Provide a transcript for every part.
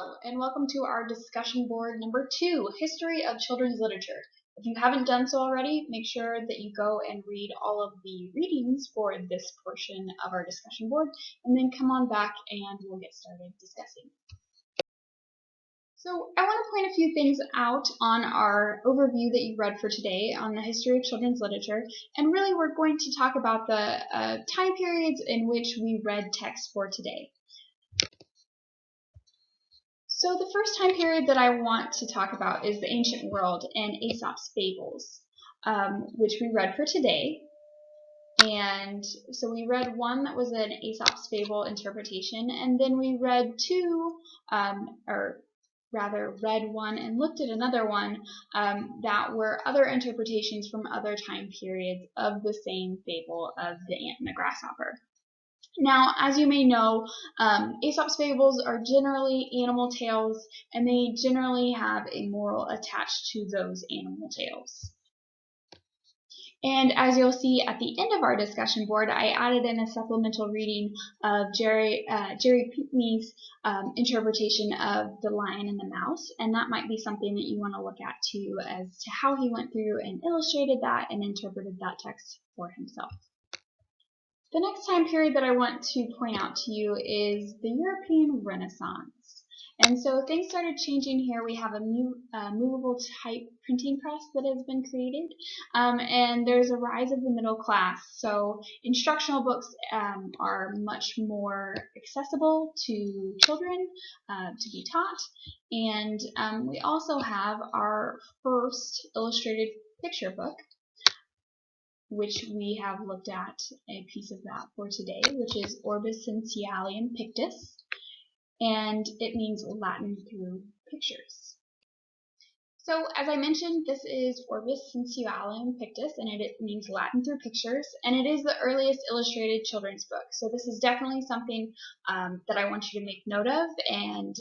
Hello, and welcome to our discussion board number 2, History of Children's Literature. If you haven't done so already, make sure that you go and read all of the readings for this portion of our discussion board, and then come on back and we'll get started discussing. So I want to point a few things out on our overview that you read for today on the history of children's literature, and really we're going to talk about the time periods in which we read text for today. So the first time period that I want to talk about is the ancient world and Aesop's fables, which we read for today. And so we read one that was an Aesop's fable interpretation, and then we read read one and looked at another one that were other interpretations from other time periods of the same fable of the ant and the grasshopper. Now, as you may know, Aesop's fables are generally animal tales, and they generally have a moral attached to those animal tales. And as you'll see at the end of our discussion board, I added in a supplemental reading of Jerry Pinkney's interpretation of The Lion and the Mouse, and that might be something that you want to look at too as to how he went through and illustrated that and interpreted that text for himself. The next time period that I want to point out to you is the European Renaissance. And so things started changing here. We have a movable type printing press that has been created, and there's a rise of the middle class. So instructional books are much more accessible to children to be taught. And we also have our first illustrated picture book, which we have looked at a piece of that for today, which is Orbis Scientiarum Pictus, and it means Latin through pictures. So, as I mentioned, this is Orbis Scientiarum Pictus, and it means Latin through pictures, and it is the earliest illustrated children's book. So this is definitely something that I want you to make note of and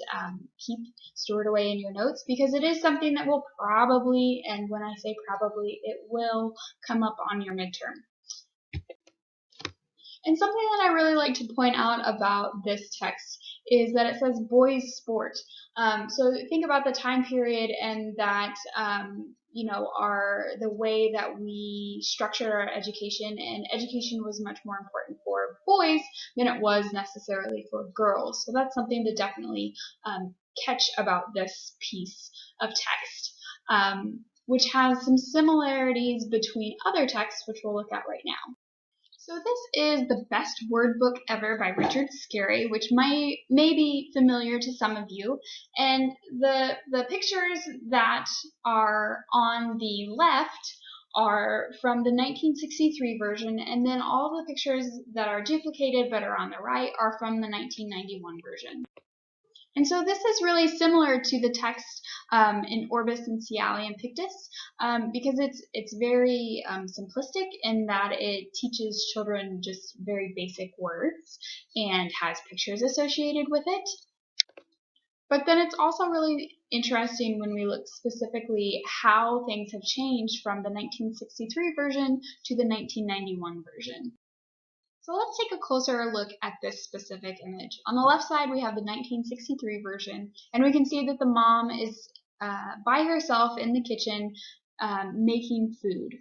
keep stored away in your notes, because it is something that will probably, and when I say probably, it will come up on your midterm. And something that I really like to point out about this text is that it says boys sport. So think about the time period and that the way that we structured our education, and education was much more important for boys than it was necessarily for girls. So that's something to definitely catch about this piece of text, which has some similarities between other texts, which we'll look at right now. So this is The Best Word Book Ever by Richard Scarry, which may be familiar to some of you. And the pictures that are on the left are from the 1963 version, and then all the pictures that are duplicated but are on the right are from the 1991 version. And so this is really similar to the text in Orbis Scientiarum Pictus, because it's very simplistic in that it teaches children just very basic words and has pictures associated with it. But then it's also really interesting when we look specifically how things have changed from the 1963 version to the 1991 version. So let's take a closer look at this specific image. On the left side, we have the 1963 version, and we can see that the mom is by herself in the kitchen making food.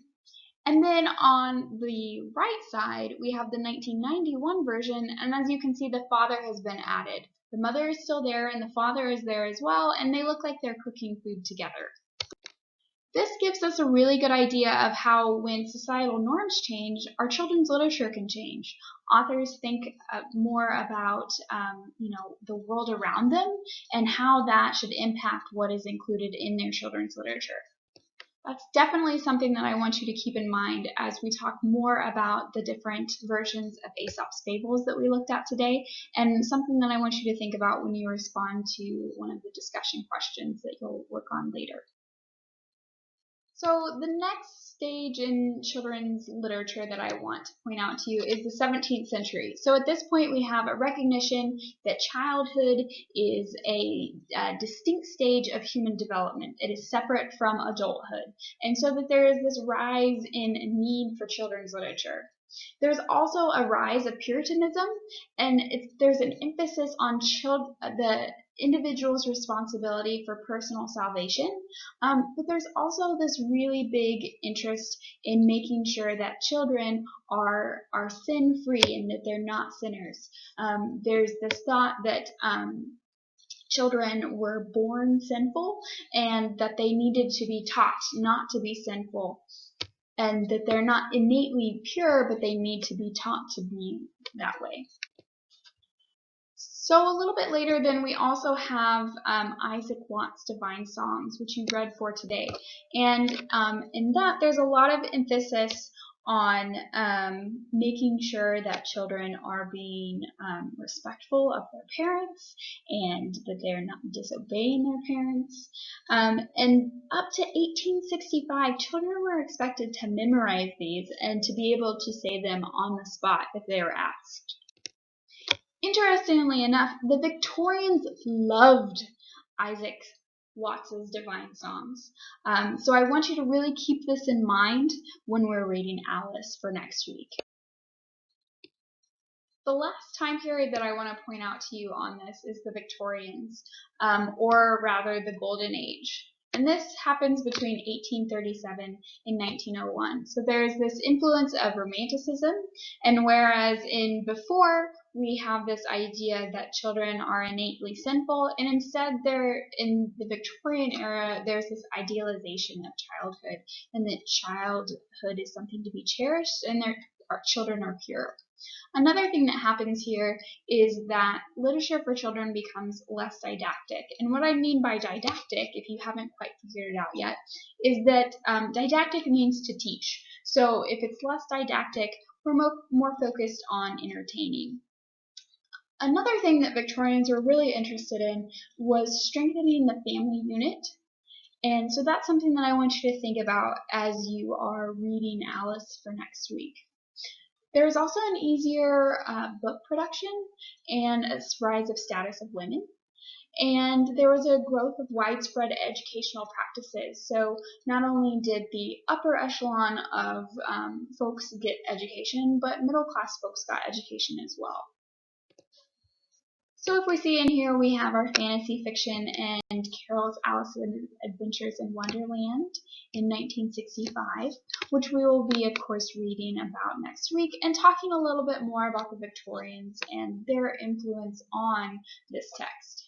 And then on the right side, we have the 1991 version, and as you can see, the father has been added. The mother is still there, and the father is there as well, and they look like they're cooking food together. This gives us a really good idea of how, when societal norms change, our children's literature can change. Authors think more about the world around them and how that should impact what is included in their children's literature. That's definitely something that I want you to keep in mind as we talk more about the different versions of Aesop's fables that we looked at today, and something that I want you to think about when you respond to one of the discussion questions that you'll work on later. So the next stage in children's literature that I want to point out to you is the 17th century. So at this point we have a recognition that childhood is a distinct stage of human development. It is separate from adulthood. And so that there is this rise in need for children's literature. There's also a rise of Puritanism, and there's an emphasis on the individual's responsibility for personal salvation, but there's also this really big interest in making sure that children are sin-free and that they're not sinners. There's this thought that children were born sinful and that they needed to be taught not to be sinful, and that they're not innately pure, but they need to be taught to be that way. So a little bit later, then we also have Isaac Watts' Divine Songs, which you read for today. And in that, there's a lot of emphasis on making sure that children are being respectful of their parents and that they're not disobeying their parents. And up to 1865, children were expected to memorize these and to be able to say them on the spot if they were asked. Interestingly enough, the Victorians loved Isaac Watts' Divine Songs. So I want you to really keep this in mind when we're reading Alice for next week. The last time period that I want to point out to you on this is the Victorians, or rather the Golden Age. And this happens between 1837 and 1901. So there's this influence of Romanticism, and whereas in before we have this idea that children are innately sinful, and instead in the Victorian era there's this idealization of childhood, and that childhood is something to be cherished, and children are pure. Another thing that happens here is that literature for children becomes less didactic. And what I mean by didactic, if you haven't quite figured it out yet, is that didactic means to teach. So if it's less didactic, we're more focused on entertaining. Another thing that Victorians were really interested in was strengthening the family unit. And so that's something that I want you to think about as you are reading Alice for next week. There is also an easier book production and a rise of status of women. And there was a growth of widespread educational practices. So not only did the upper echelon of folks get education, but middle class folks got education as well. So if we see in here, we have our fantasy fiction and Carol's Alice's Adventures in Wonderland in 1965, which we will be, of course, reading about next week and talking a little bit more about the Victorians and their influence on this text.